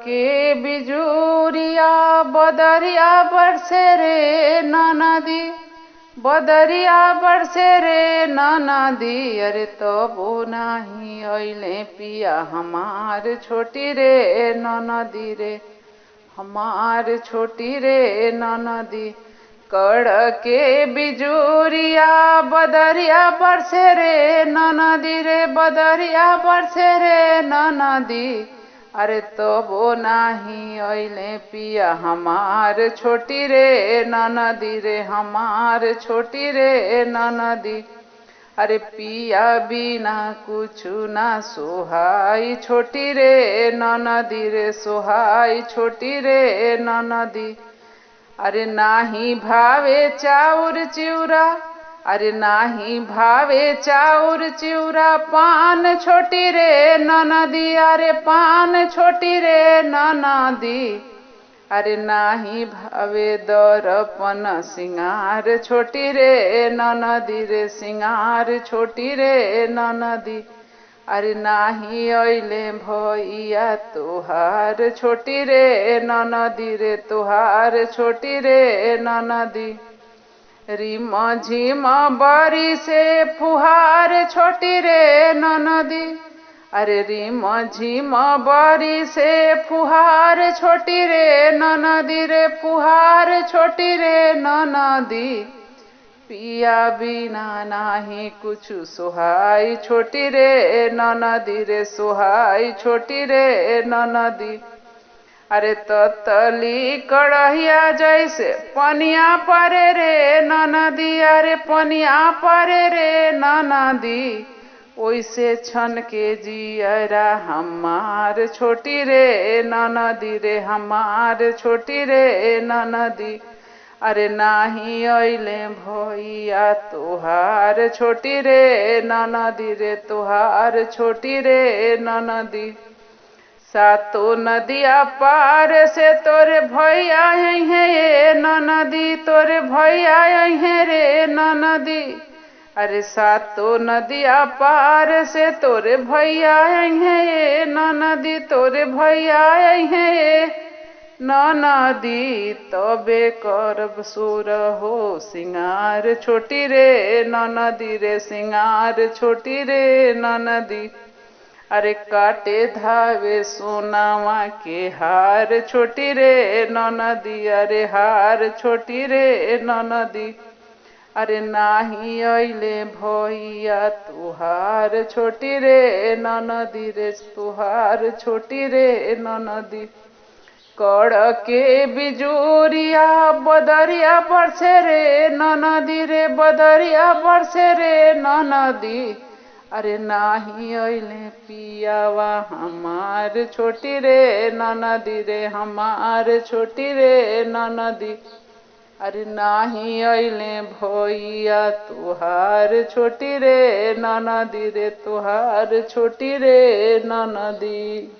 के बिजुरिया बदरिया बरसे रे नदी, बदरिया बरसे रे नदी। अरे तबो नाही अइले पिया हमार छोटी रे नदी रे, हमार छोटी रे नदी। कड़ के बिजुरिया बदरिया बरसे रे नदी रे, बदरिया बरसे रे नदी। अरे तबो नाही अइले पिया हमार छोटी रे नदी रे, हमार छोटी रे नदी। अरे पिया बिना कुछु ना सोहाई छोटी रे नदी रे, सोहाई छोटी रे नदी। अरे नाही भावे चाउर चिउरा, अरे नाही भावे चाउर चिउरा, पान छोटी रे नदी। अरे पान छोटी रे नदी। अरे नाही भावे दर्पण सिंगार छोटी रे नदी रे, सिंगार छोटी रे नदी। अरे नाही अइले भैया तोहार छोटी रे नदी रे, तोहार छोटी रे नदी। रिम झिम बरी से फुहार छोटी रे नदी, अरे रिम झिम बरी से फुहार छोटी रे नदी रे, फुहार छोटी रे नदी। पिया बिना नाही कुछु सोहाई छोटी रे नदी रे, सोहाई छोटी रे नदी। अरे ततली कड़हिया जैसे पनिया परे रे नदी, अरे पनिया परे रे नदी। ओइसे छन के जियरा हमार छोटी रे नदी रे, हमार छोटी रे नदी। अरे नाही अइले भैया तोहार छोटी रे नदी रे, तोहार छोटी रे नदी। सातो नदिया पार से तोरे भैया हैं ये नदी, तोरे भैया हैं रे नदी। अरे सातो नदिया पार से तोरे भैया हैं ये नदी, तोरे भैया हैं ये नदी। तबे करब सुर हो सिंगार छोटी रे नदी रे, सिंगार छोटी रे नदी। अरे काटे धावे सोनावा के हार छोटी रे नदी, अरे हार छोटी रे नदी। अरे नाही अइले भैया तुहार छोटी रे नदी रे, तुहार छोटी रे नदी। कड़ के बिजुरिया बदरिया बरसे रे नदी रे, बदरिया बरसे रे नदी। अरे नाही अइले पियावा हमार छोटी रे नदी रे, हमार छोटी रे नदी। अरे नाही अइले भैया तुहार छोटी रे नदी रे, तुहार छोटी रे नदी।